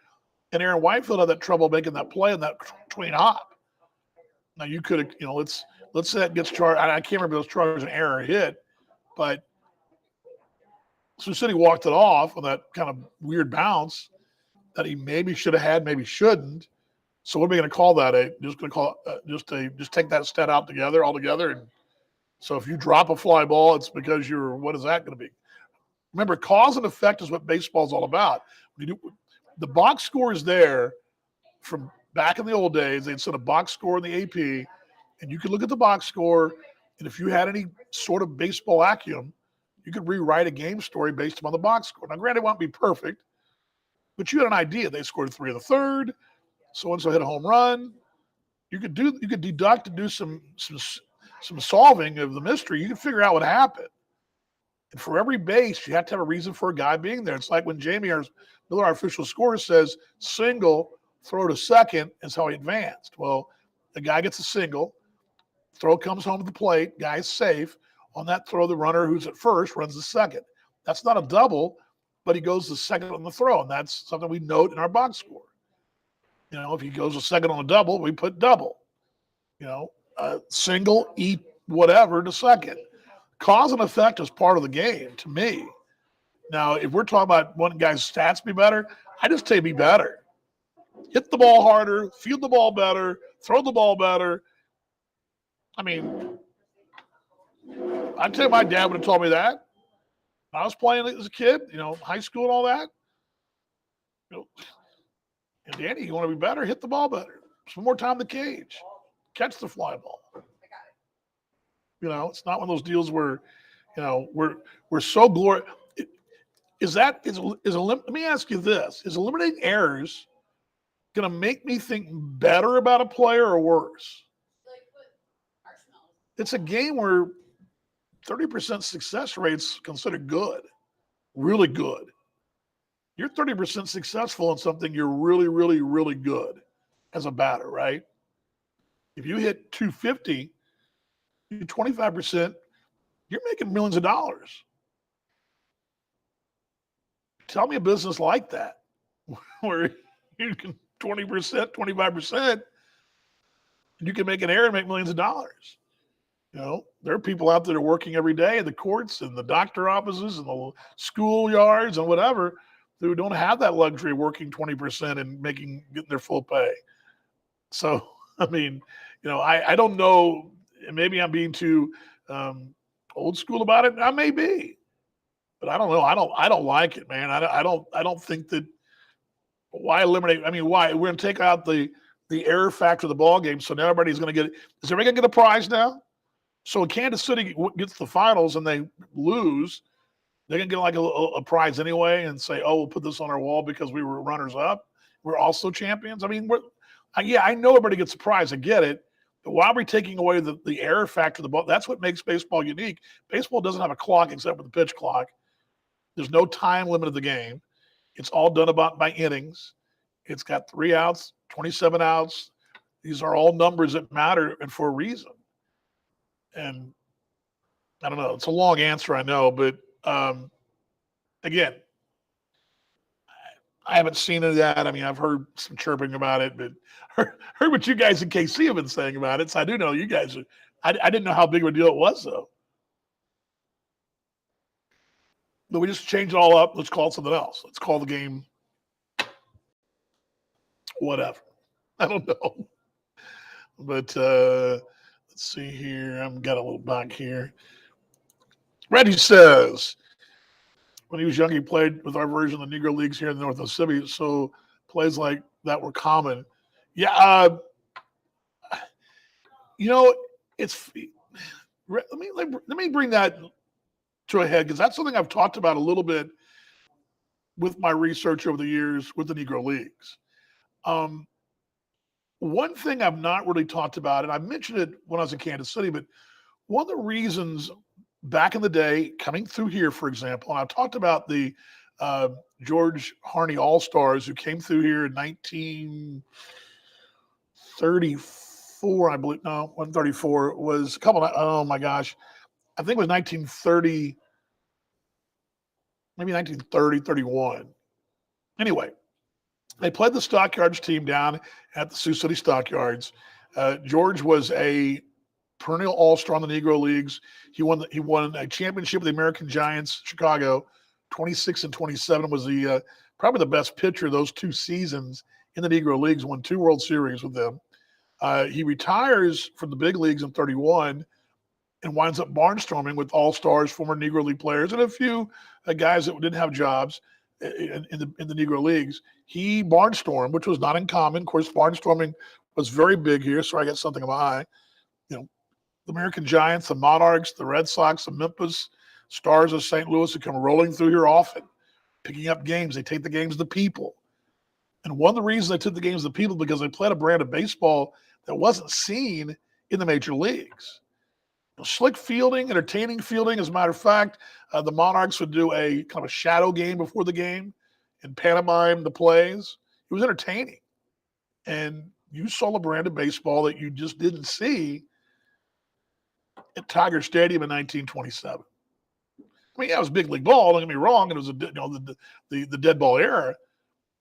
B: and Aaron Whitefield had that trouble making that play in that tween hop. Now you could have, let's say it gets charged. I can't remember if those charges an error hit, but Sioux City walked it off on that kind of weird bounce that he maybe should have had, maybe shouldn't. So what are we going to call that? Just going to call just take that stat out altogether. And so if you drop a fly ball, it's because what is that going to be? Remember, cause and effect is what baseball is all about. The box score is there from back in the old days. They'd set a box score in the AP, and you could look at the box score, and if you had any sort of baseball acumen, you could rewrite a game story based upon the box score. Now, granted, it won't be perfect, but you had an idea. They scored 3 in the third. So-and-so hit a home run. You could deduct and do some solving of the mystery. You could figure out what happened. And for every base, you have to have a reason for a guy being there. It's like when Jamie Miller, our official scorer, says single, throw to second is how he advanced. Well, the guy gets a single, throw comes home to the plate, guy's safe. On that throw, the runner who's at first runs the second. That's not a double, but he goes the second on the throw, and that's something we note in our box score. If he goes a second on a double, we put double. Single, eat whatever to second. Cause and effect is part of the game to me. Now, if we're talking about one guy's stats be better, I just say be better. Hit the ball harder, field the ball better, throw the ball better. I mean, I'd tell you my dad would have told me that. I was playing as a kid, high school and all that. And Danny, you want to be better? Hit the ball better. Some more time in the cage. Catch the fly ball. It's not one of those deals where, we're so glorious. Let me ask you this. Is eliminating errors going to make me think better about a player or worse? It's a game where 30% success rate's considered good, really good. You're 30% successful in something you're really, really, really good as a batter, right? If you hit 250, you're 25%, you're making millions of dollars. Tell me a business like that where you can 20%, 25%, and you can make an error and make millions of dollars. There are people out there working every day in the courts and the doctor offices and the schoolyards and whatever who don't have that luxury of working 20% and getting their full pay. So, I mean, I don't know. Maybe I'm being too Old school about it, I may be, but I don't know. I don't like it, man. I don't think that. Why eliminate? I mean, why we're going to take out the error factor of the ball game, so now everybody's going to get. Is everybody going to get a prize now? So when Kansas City gets the finals and they lose, they're going to get like a prize anyway, and say, "Oh, we'll put this on our wall because we were runners up. We're also champions." I mean, yeah, I know everybody gets a prize. I get it. But why are we taking away the error factor of the ball? That's what makes baseball unique. Baseball doesn't have a clock except for the pitch clock. There's no time limit of the game. It's all done about by innings. It's got 3 outs, 27 outs. These are all numbers that matter and for a reason. And I don't know. It's a long answer, I know, but again, I haven't seen any of that. I mean, I've heard some chirping about it, but heard what you guys in KC have been saying about it. So I do know you guys are. I didn't know how big of a deal it was, though. But we just change it all up. Let's call it something else. Let's call the game whatever. I don't know. But let's see here. I've got a little back here. Reggie says, when he was young, he played with our version of the Negro Leagues here in the North Mississippi. So plays like that were common. Yeah. It's let me bring that to a head, because that's something I've talked about a little bit with my research over the years with the Negro Leagues. One thing I've not really talked about, and I mentioned it when I was in Kansas City, but one of the reasons back in the day, coming through here, for example, and I've talked about the George Harney All-Stars who came through here in 1934, I believe. No, 134 was a couple. Oh my gosh, I think it was 1930, maybe 1930, 31. Anyway, they played the Stockyards team down at the Sioux City Stockyards. George was a perennial all-star in the Negro Leagues. He won a championship with the American Giants, Chicago. 26 and 27 was the probably the best pitcher of those 2 seasons in the Negro Leagues. Won 2 World Series with them. He retires from the big leagues in 31 and winds up barnstorming with all-stars, former Negro League players, and a few guys that didn't have jobs in the Negro Leagues. He barnstormed, which was not uncommon. Of course, barnstorming was very big here, so I got something in my eye. The American Giants, the Monarchs, the Red Sox, the Memphis Stars of St. Louis would come rolling through here often, picking up games. They take the games to the people. And one of the reasons they took the games to the people because they played a brand of baseball that wasn't seen in the major leagues. Slick fielding, entertaining fielding. As a matter of fact, the Monarchs would do a kind of a shadow game before the game and pantomime the plays. It was entertaining. And you saw a brand of baseball that you just didn't see at Tiger Stadium in 1927. I mean, yeah, it was big league ball. Don't get me wrong. It was the dead ball era,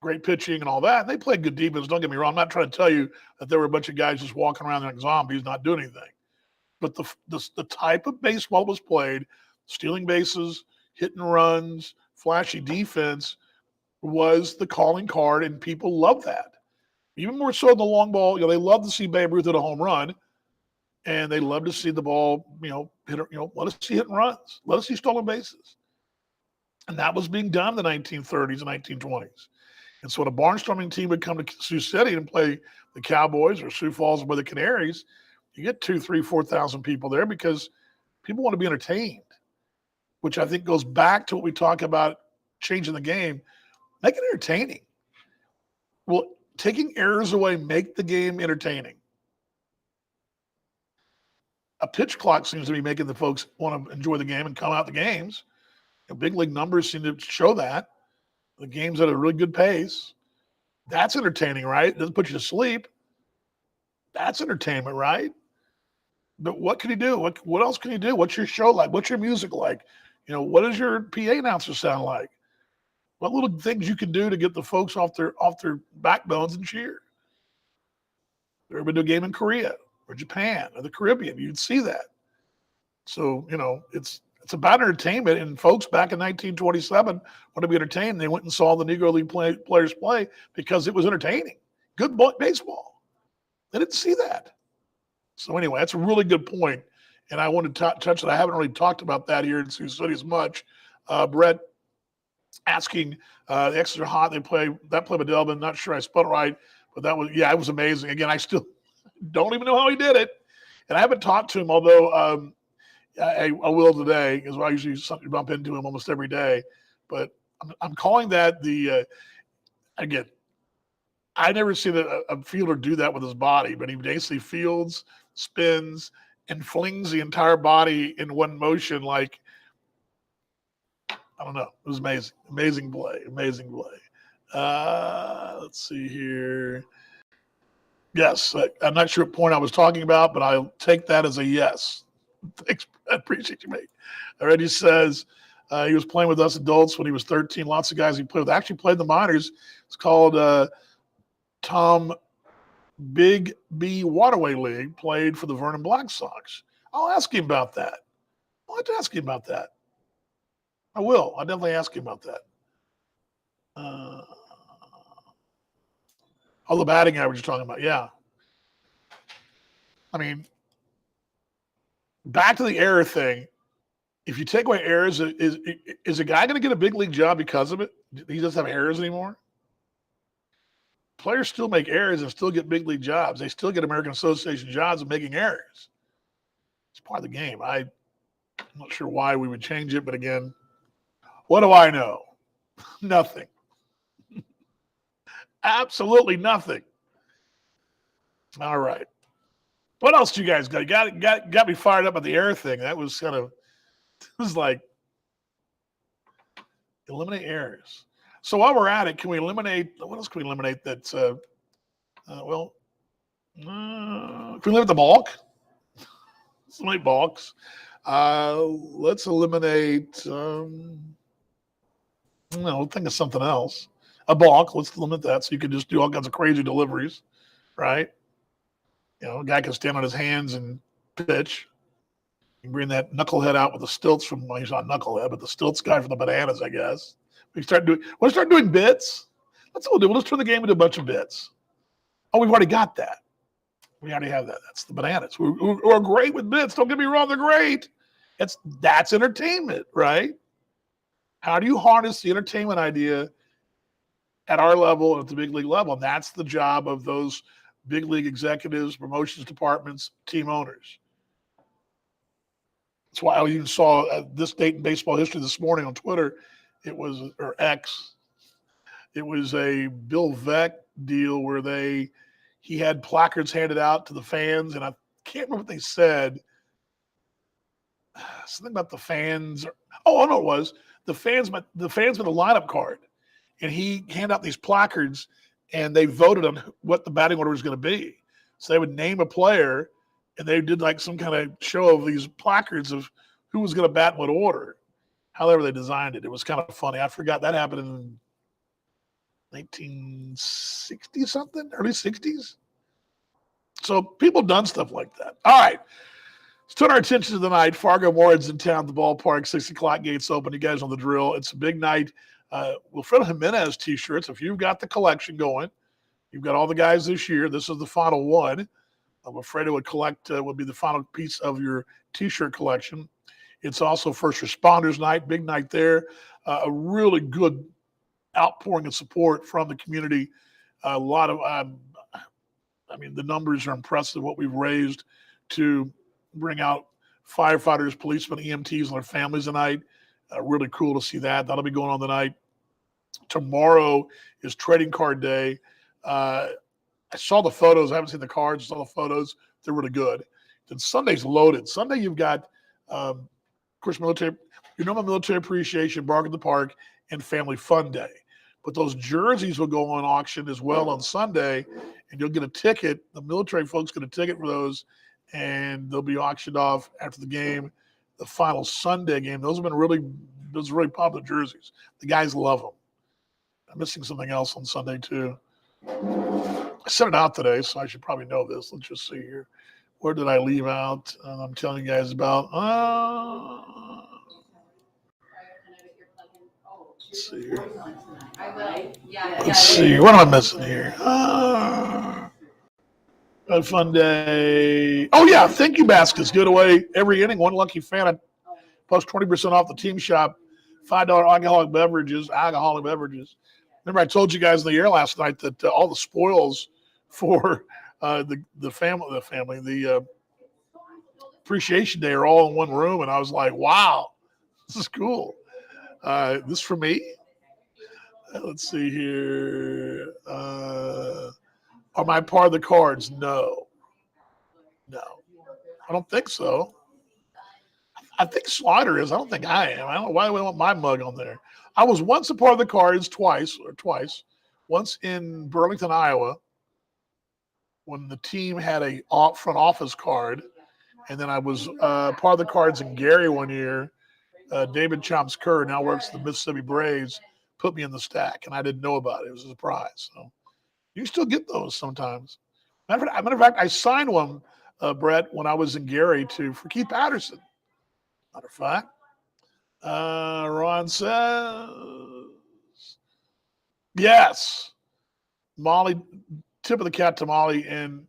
B: great pitching and all that. And they played good defense. Don't get me wrong. I'm not trying to tell you that there were a bunch of guys just walking around like zombies, not doing anything. But the type of baseball was played, stealing bases, hitting runs, flashy defense, was the calling card, and people love that. Even more so than the long ball. They love to see Babe Ruth hit a home run. And they love to see the ball, hit. Let us see hit and runs. Let us see stolen bases. And that was being done in the 1930s and 1920s. And so when a barnstorming team would come to Sioux City and play the Cowboys or Sioux Falls with the Canaries, you get 2,000, 3,000, 4,000 people there because people want to be entertained, which I think goes back to what we talk about changing the game. Make it entertaining. Well, taking errors away, make the game entertaining. A pitch clock seems to be making the folks want to enjoy the game and come out the games. Big league numbers seem to show that. The game's at a really good pace. That's entertaining, right? It doesn't put you to sleep. That's entertainment, right? But what can you do? What else can you do? What's your show like? What's your music like? What does your PA announcer sound like? What little things you can do to get the folks off their backbones and cheer? There been a game in Korea or Japan or the Caribbean. You'd see that. So, it's about entertainment. And folks back in 1927 wanted to be entertained. They went and saw the Negro League players play because it was entertaining. Good baseball. They didn't see that. So anyway, that's a really good point. and I wanted to touch it. I haven't really talked about that here in Sioux City as much. Brett asking the X's are hot. They play that play by Delvin. Not sure I spelled it right, but that was it was amazing. Again, I still don't even know how he did it, and I haven't talked to him. Although I will today, because I usually bump into him almost every day. But I'm calling that the again. I never seen a fielder do that with his body, but he basically fields, spins, and flings the entire body in one motion. Like, I don't know. It was amazing. Amazing play. Amazing play. Let's see here. Yes, I'm not sure what point I was talking about, but I'll take that as a yes. Thanks. I appreciate you, mate. Already says he was playing with us adults when he was 13. Lots of guys he played with actually played in the minors. It's called Tom Big B Waterway League, played for the Vernon Black Sox. I'll ask him about that. I'll have to ask him about that. I will. I'll definitely ask him about that. All the batting average you're talking about, yeah. I mean, back to the error thing. If you take away errors, is a guy going to get a big league job because of it? He doesn't have errors anymore? Players still make errors and still get big league jobs. They still get American Association jobs of making errors. It's part of the game. I'm not sure why we would change it, but again, what do I know? Nothing. Absolutely nothing. All right. What else do you guys got? Got me fired up at the error thing. That was kind of, it was like, eliminate errors. So while we're at it, can we eliminate, what else can we eliminate that, can we eliminate the balk? Let's eliminate balks. Let's eliminate, think of something else. A balk, let's limit that so you can just do all kinds of crazy deliveries, right? A guy can stand on his hands and pitch. You bring that knucklehead out with the stilts from, well, he's not knucklehead, but the stilts guy from the Bananas, I guess. We'll start doing bits. That's what we'll do. We'll just turn the game into a bunch of bits. Oh, we've already got that. We already have that. That's the Bananas. We're great with bits. Don't get me wrong, they're great. That's entertainment, right? How do you harness the entertainment idea at our level and at the big league level? And that's the job of those big league executives, promotions departments, team owners. That's why I even saw this date in baseball history this morning on Twitter. It was, or X. It was a Bill Veeck deal where he had placards handed out to the fans, and I can't remember what they said. Something about the fans. Oh, no, it was the fans with the lineup card, and he handed out these placards, and they voted on what the batting order was going to be. So they would name a player, and they did like some kind of show of these placards of who was going to bat in what order. However they designed it, it was kind of funny. I forgot that happened in 1960 something, early 60s. So people done stuff like that. All right. Let's turn our attention to the night. Fargo Moorhead's in town at the ballpark. 6 o'clock gates open. You guys know the drill. It's a big night. Wilfredo Jimenez T-shirts. If you've got the collection going, you've got all the guys this year. This is the final one. Wilfredo would be the final piece of your T-shirt collection. It's also First Responders Night. Big night there. A really good outpouring of support from the community. A lot of, the numbers are impressive, what we've raised to bring out firefighters, policemen, EMTs, and their families tonight. Really cool to see that. That'll be going on tonight. Tomorrow is trading card day. I saw the photos. I haven't seen the cards. I saw the photos. They're really good. Then Sunday's loaded. Sunday you've got, of course, your normal military appreciation, Bark at the Park, and Family Fun Day. But those jerseys will go on auction as well on Sunday, and you'll get a ticket. The military folks get a ticket for those, and they'll be auctioned off after the game, the final Sunday game. Those are really popular jerseys. The guys love them. I'm missing something else on Sunday too. I sent it out today, so I should probably know this. Let's just see here. Where did I leave out? I'm telling you guys about. Let's see here. Let's see. What am I missing here? A fun day. Oh, yeah. Thank you, baskets. Give it away every inning. One lucky fan plus 20% off the team shop. $5 alcoholic beverages. Remember, I told you guys in the air last night that all the spoils for the family, the appreciation day are all in one room. And I was like, wow, this is cool. This for me? Let's see here. Are my part of the cards? No. I don't think so. I think Slaughter is. I don't think I am. I don't know why we want my mug on there. I was once a part of the cards twice. Once in Burlington, Iowa, when the team had a front office card. And then I was part of the cards in Gary one year. David Chomps Kerr now works at the Mississippi Braves, put me in the stack, and I didn't know about it. It was a surprise. So you still get those sometimes. Matter of fact, I signed one, Brett, when I was in Gary for Keith Patterson. Matter of fact, Ron says yes. Molly, tip of the cap to Molly, and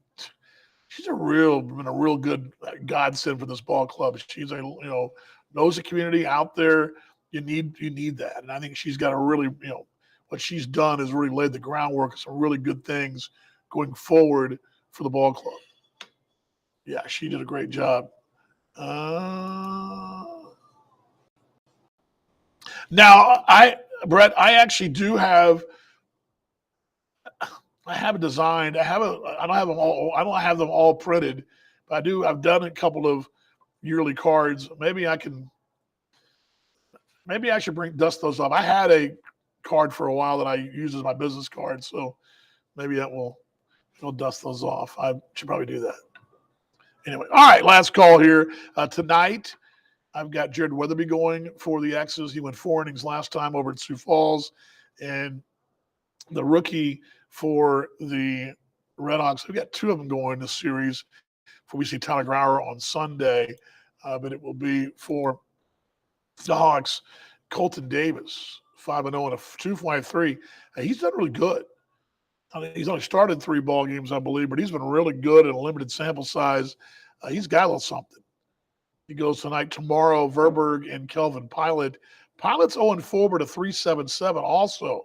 B: she's been a real good godsend for this ball club. She's knows the community out there. You need that, and I think she's got a really what she's done is really laid the groundwork of some really good things going forward for the ball club. Yeah, she did a great job. Now, Brett, I actually do have. I have a design. I don't have them all. I don't have them all printed, but I do. I've done a couple of yearly cards. Maybe I should dust those up. I had a card for a while that I used as my business card, so maybe that will dust those off. I should probably do that. Anyway, all right, last call here. Tonight, I've got Jared Weatherby going for the X's. He went 4 innings last time over at Sioux Falls, and the rookie for the Red Hawks, we've got 2 of them going this series before we see Tyler Grauer on Sunday, but it will be for the Hawks, Colton Davis, 5-0 and a 2.53. He's done really good. He's only started 3 ball games, I believe, but he's been really good in a limited sample size. He's got a little something. He goes tonight. Tomorrow, Verberg and Kelvin Pilot. Pilot's 0-4, but a 3.77 also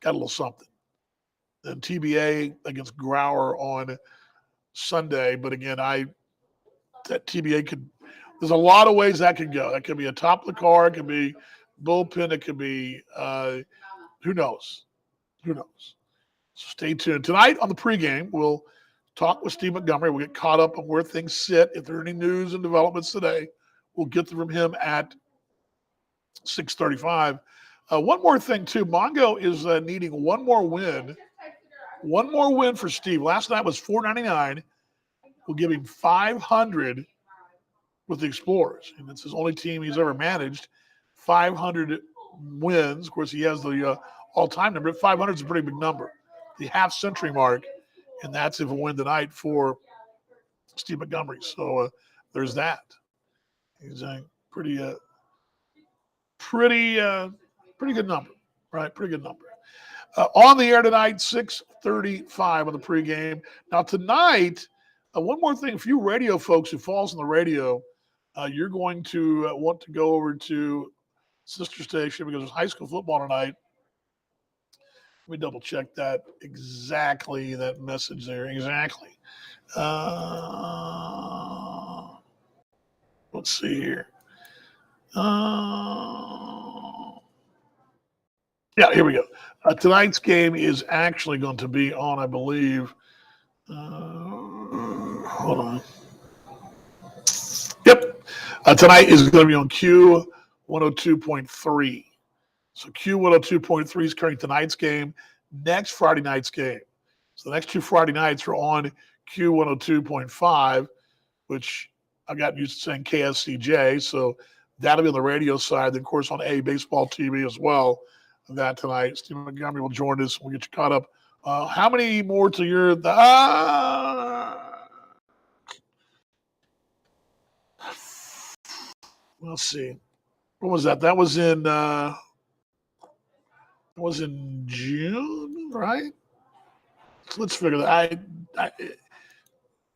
B: got a little something. Then TBA against Grauer on Sunday. But again, that TBA there's a lot of ways that could go. That could be a top of the card, it could be bullpen, it could be who knows? So stay tuned. Tonight on the pregame, we'll talk with Steve Montgomery. We'll get caught up on where things sit. If there are any news and developments today, we'll get them from him at 6:35. One more thing, too. Mongo is needing one more win. One more win for Steve. Last night was $499. We'll give him $500 with the Explorers. And it's his only team he's ever managed. 500 wins. Of course, he has the all-time number. 500 is a pretty big number. The half-century mark, and that's if a win tonight for Steve Montgomery. So there's that. He's a pretty good number, right? Pretty good number. On the air tonight, 6:35 on the pregame. Now tonight, one more thing. A few radio folks who falls on the radio, you're going to want to go over to sister station because there's high school football tonight. Let me double check that message there. Exactly. Let's see here. Yeah, here we go. Tonight's game is actually going to be on, I believe. Hold on. Yep. Tonight is going to be on Q 102.3. So Q 102.3 is carrying tonight's game, next Friday night's game. So the next 2 Friday nights are on Q 102.5, which I got used to saying KSCJ. So that'll be on the radio side. Then, of course, on A Baseball TV as well. That tonight. Steve Montgomery will join us. We'll get you caught up. How many more to your let's see. What was that? That was in June, right? So let's figure that.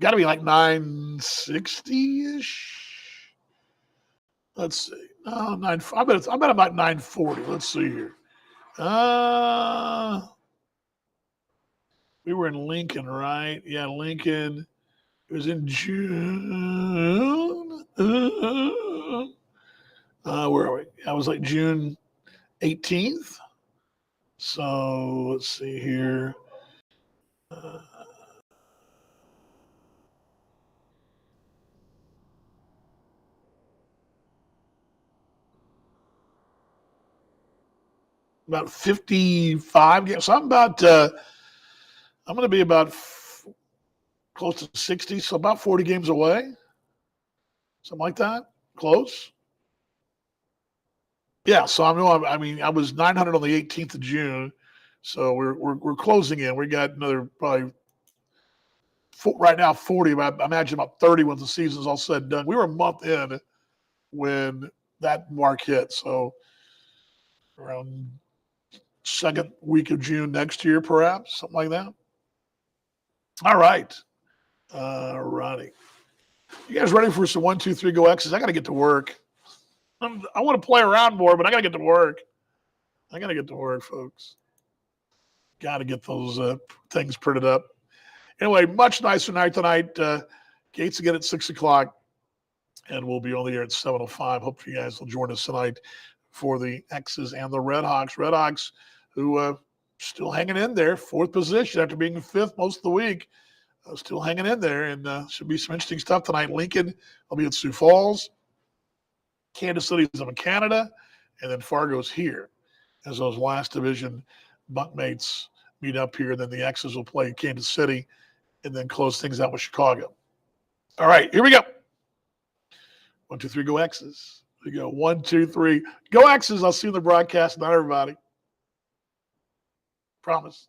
B: Got to be like 960-ish. Let's see. No, I bet about 940. Let's see here. We were in Lincoln, right? Yeah, Lincoln. It was in June. Where are we? I was like June 18th. So let's see here. About 55 games. So I'm about, I'm going to be about close to 60. So about 40 games away. Something like that. Close. Yeah. So I mean, I was 900 on the 18th of June. So we're closing in. We got another probably right now 40. I imagine about 30 when the season's all said and done. We were a month in when that mark hit. So around second week of June next year, perhaps something like that. All right. Ronnie, you guys ready for some 1, 2, 3 go X's? I got to get to work. I want to play around more, but I got to get to work. I got to get to work, folks. Got to get those things printed up. Anyway, much nicer night tonight. Gates again at 6 o'clock, and we'll be on the air at 7:05. Hope you guys will join us tonight for the X's and the Red Hawks. Red Hawks, who still hanging in there, 4th position after being 5th most of the week. Still hanging in there, and should be some interesting stuff tonight. Lincoln will be at Sioux Falls. Kansas City is up in Canada, and then Fargo's here as those last division bunkmates meet up here. Then the X's will play Kansas City and then close things out with Chicago. All right, here we go. 1, 2, 3, go X's. We go 1, 2, 3, go X's. I'll see you in the broadcast. Not everybody. Promise.